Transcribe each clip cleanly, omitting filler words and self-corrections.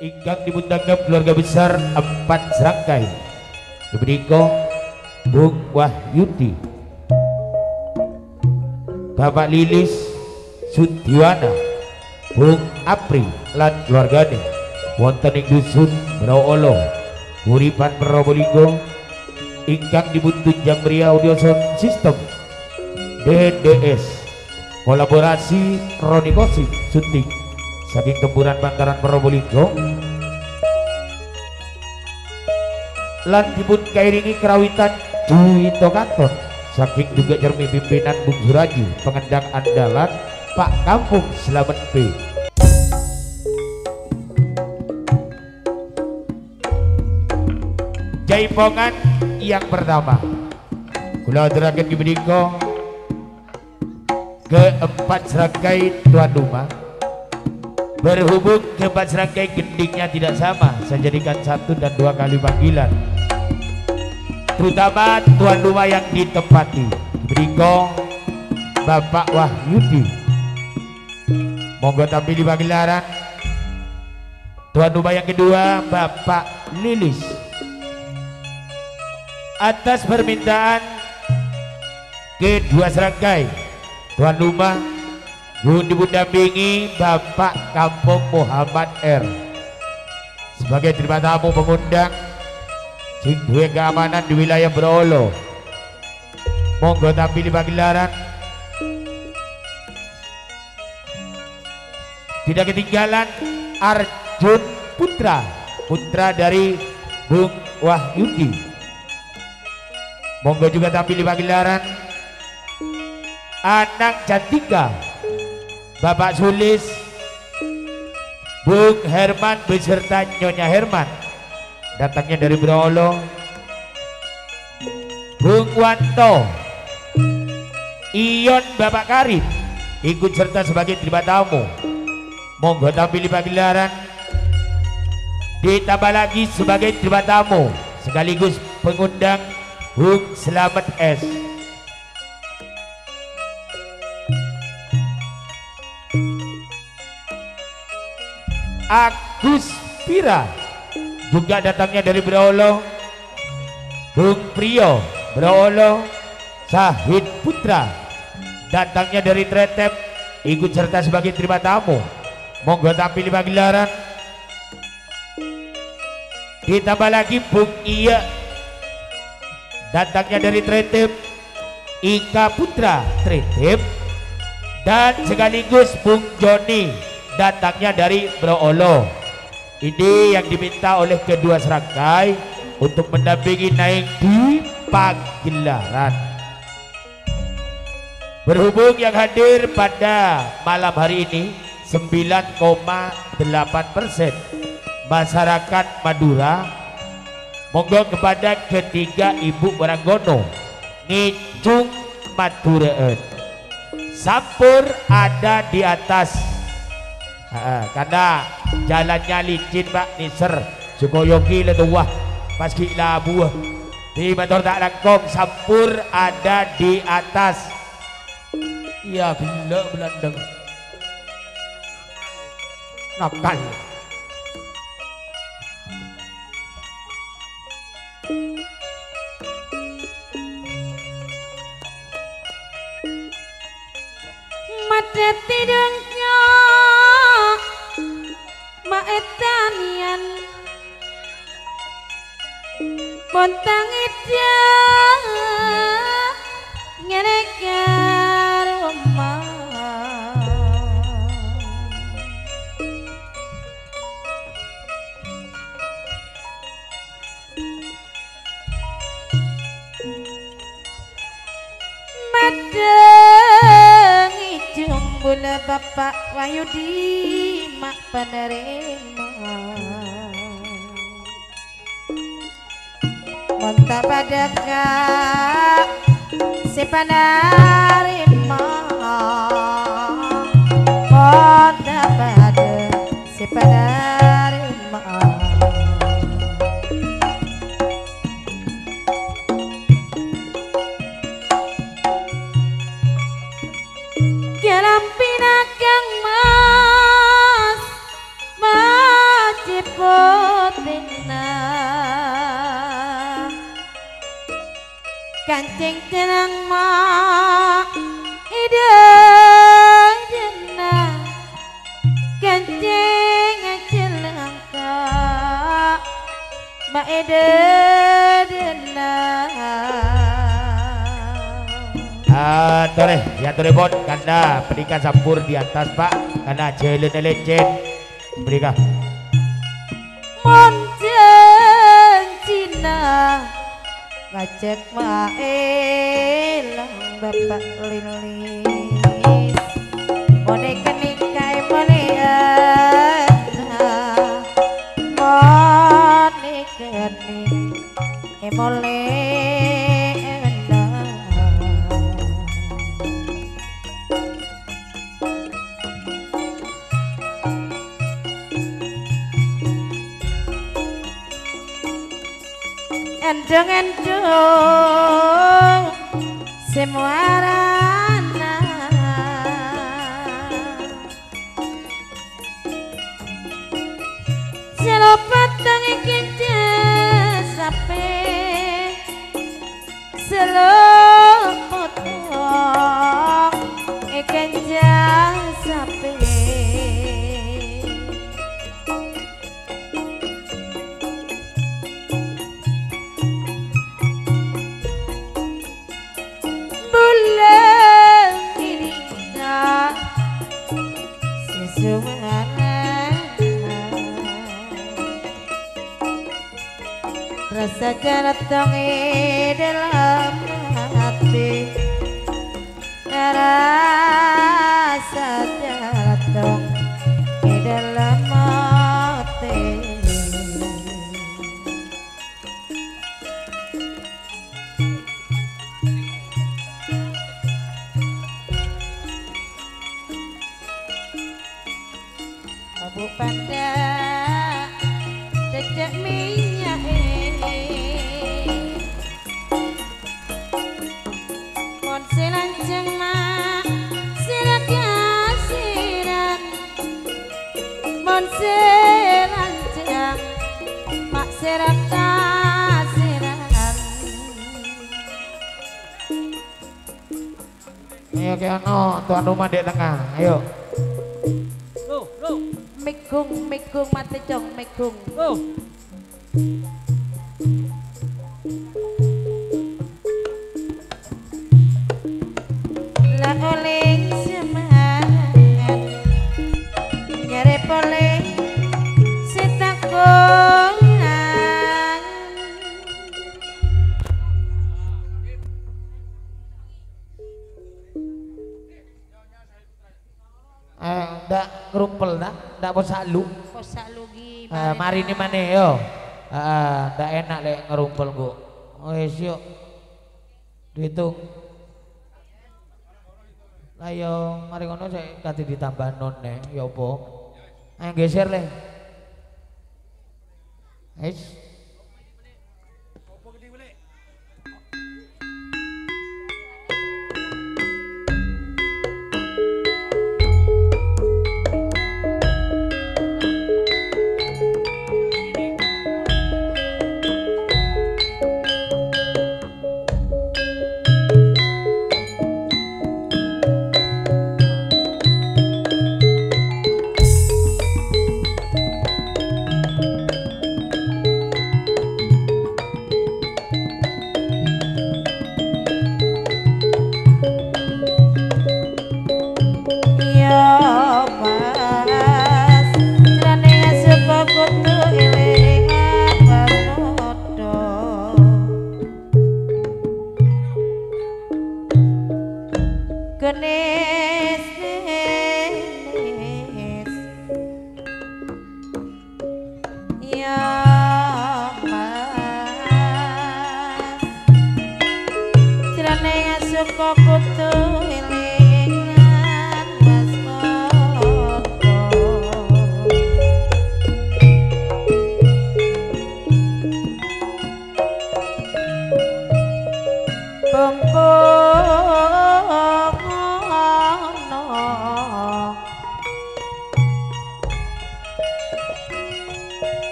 ingkang dipuntanggap keluarga besar empat serangkai Ibu Bung Wahyudi, Bapak Lilis Sutiwana, Bung Apri lan keluargane wonten ing dusun Braolo Uripan Probolinggo ingkang dipuntunjang meriah audio sound system DDS kolaborasi Roni Kosik syuting saking tempuran Bantaran Probolinggo lan dipun kairingi kerawitan Duwito Kanton saking juga jermi pimpinan Bung Suraji pengendang andalan Pak Kampung Slamet B. Jaipongan yang pertama kula aturaken kibedika keempat serangkai tuan rumah. Berhubung keempat serangkai gendingnya tidak sama, saya jadikan 1 dan 2 kali panggilan, terutama tuan rumah yang ditempati Berigo Bapak Wahyudi. Monggo tampil di pagelaran. Tuan rumah yang kedua Bapak Lilis. Atas permintaan kedua serangkai tuan rumah didampingi Bapak Kampung Muhammad R sebagai terima tamu pengundang sing duwe keamanan di wilayah Braolo. Monggo tampil di pagelaran. Tidak ketinggalan Arjun Putra, putra dari Bung Wahyudi. Monggo juga tampil di pagelaran. Anak Cantika Bapak Sulis, Bung Herman beserta Nyonya Herman, datangnya dari Braolo. Bung Wanto, Ion Bapak Karim ikut serta sebagai terima tamu. Monggo tampil di pagelaran. Ditambah lagi sebagai terima tamu sekaligus pengundang Bung Slamet S. Agus Pira juga datangnya dari Braolo. Bung Priyo Braolo. Sahid Putra datangnya dari Tretep ikut serta sebagai terima tamu. Monggo tampil di pagelaran. Ditambah lagi Bung Iya datangnya dari Tretep, Ika Putra Tretep, dan sekaligus Bung Joni datangnya dari Braolo. Ini yang diminta oleh kedua serangkai untuk mendampingi naik di pagelaran. Berhubung yang hadir pada malam hari ini 9,8% masyarakat Madura, monggo kepada ketiga Ibu Waranggono ngicung matureen sampur ada di atas. Karena jalannya licin Pak Niser Sukoyoki letuwah pas kila buah di motor tak langkong sampur ada di atas. Ya gila belandeng nakal. Mata tidungnya maetanian bontang ida ngereka rumah madeng ijung bola Bapak Wahyudi mak penerima monta pada kak si penerima monta pada si penerima Kalampina kang mas wajib kancing tenang ma ide dena kancing celang ka ma ide dena Tore, ya tore bon, karena berikan sampur di atas pak, karena jalan lecet, berikan. Monjen Cina ngajak maelang bapak lilis, mone kenikai mone mone keni mole endong-endong semuarana selopatang ikin sape selopotong ikin sape rasa jatuh dalam hati, rasa jatuh dalam hati. Abu pada sejak minyak Monselan cema sirat kasiran Monselan cema mak sirat kasiran. Ayo ke ano, tuan rumah di tengah, ayo. Mikung mati cong mikung. La oleh semangat nyari poleh setakongan Ndak ngerumpel ndak posalu. Posalu Mari ini mana yo. Ndak enak lek ngerumpel gua. Wes yuk. Dihitung. Ayo mari ngono saya kati ditambah non ya apa? Ayo geser le. Wes.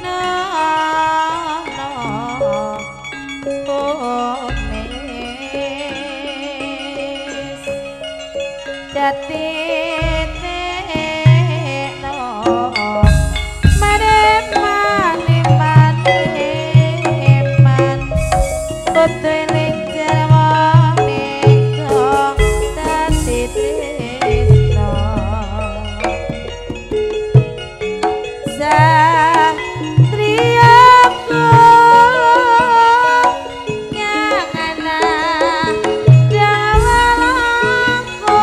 no titikno manem-manem-maneman kudu ning jarwane kok dadi tresno satriyaku nyangana dawaku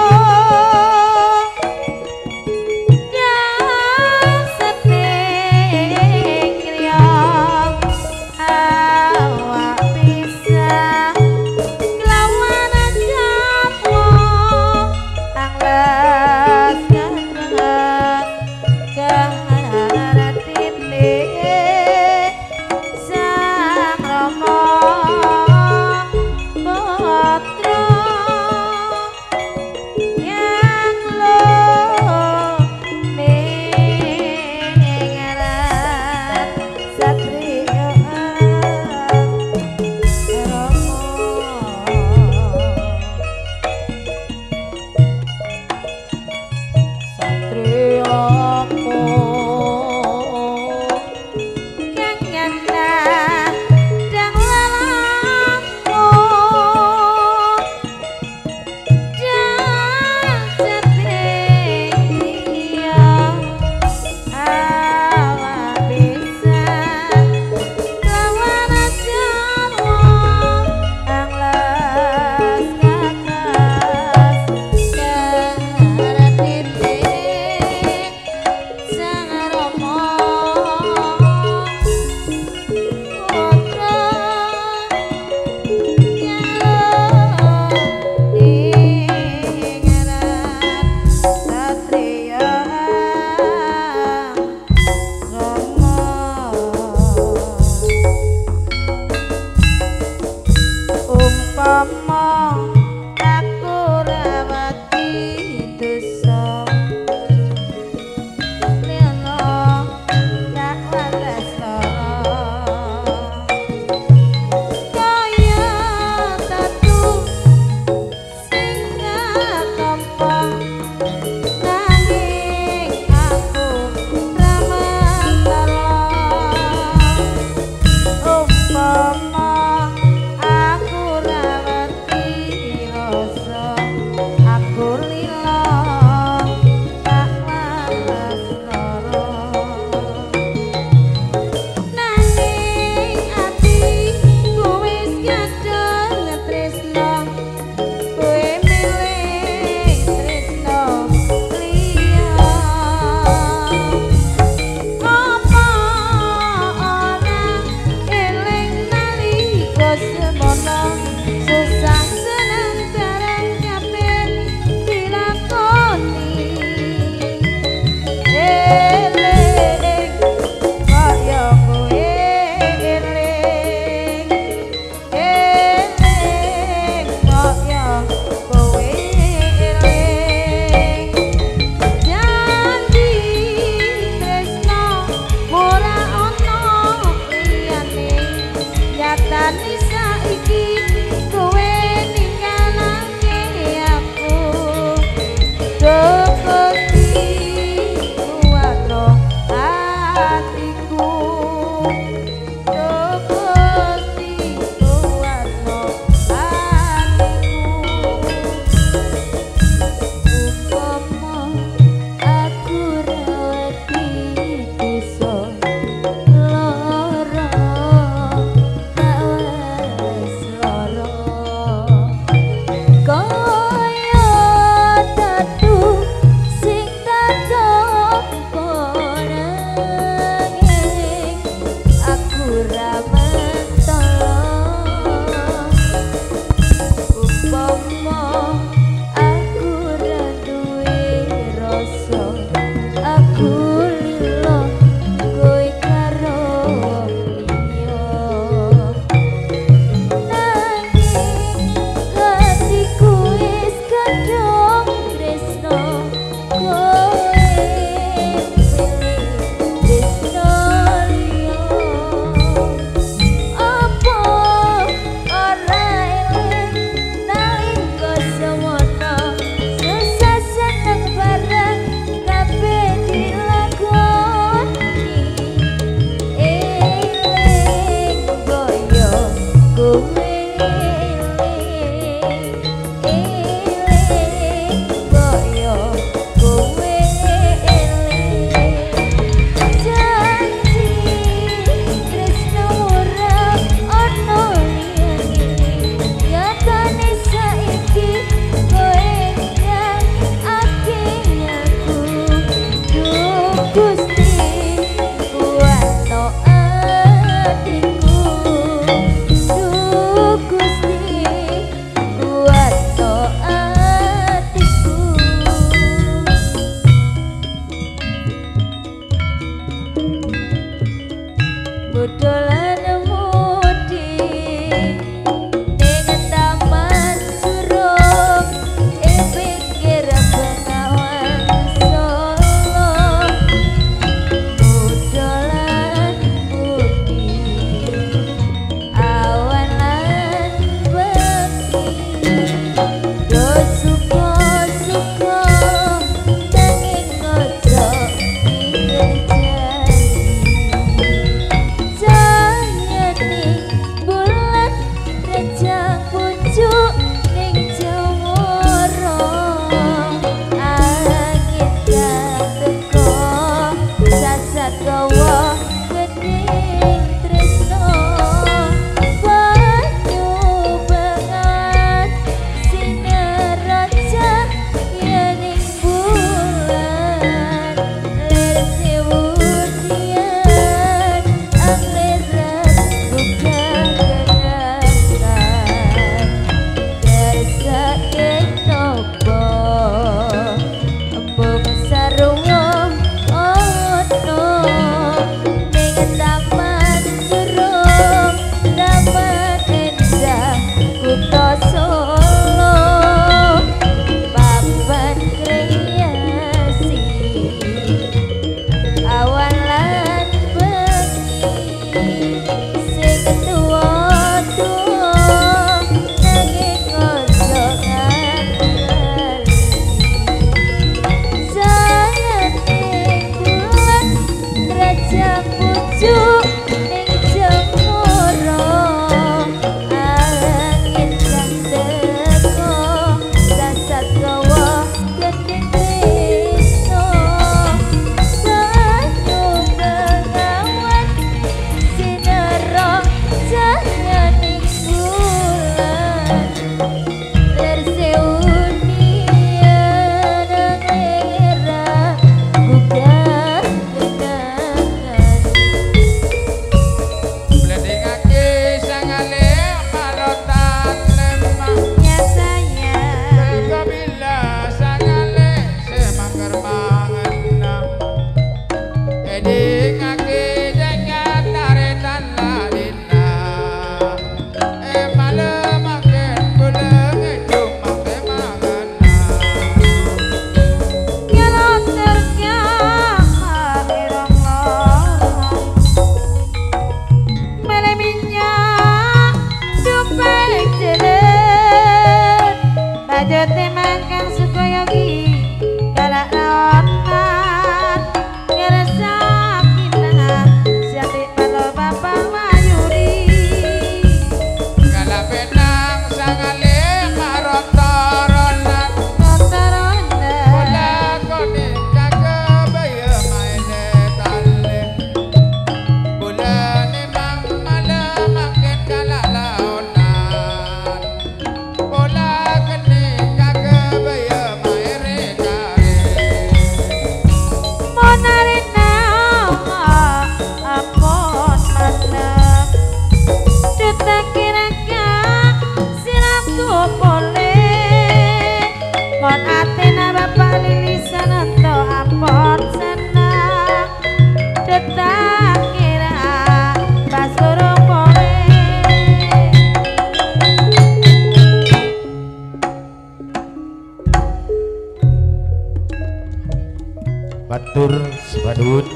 batur sebadut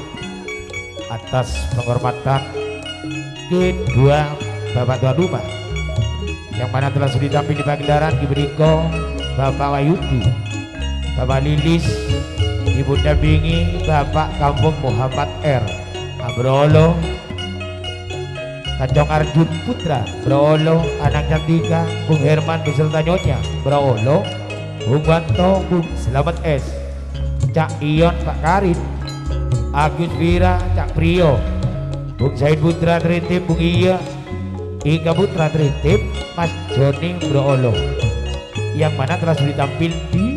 atas penghormatan kedua bapak tuan rumah yang mana telah sudah ditampil di pagelaran Kiberiko Bapak Wayudi, Bapak Lilis, Ibu dampingi Bapak Kampung Muhammad R. Brolo, Tanjung Arjun Putra, Brolo, anaknya tiga, Bung Herman beserta nyonya, Brolo, Bung Wanto, Bung Selamat S, Cak Ion, Pak Karin, Agus Vira, Cak Prio, Bung Said Putra Tritip, Bung Iya, Ika Putra Tritip, Mas Joni Brolo, yang mana telah sudah tampil di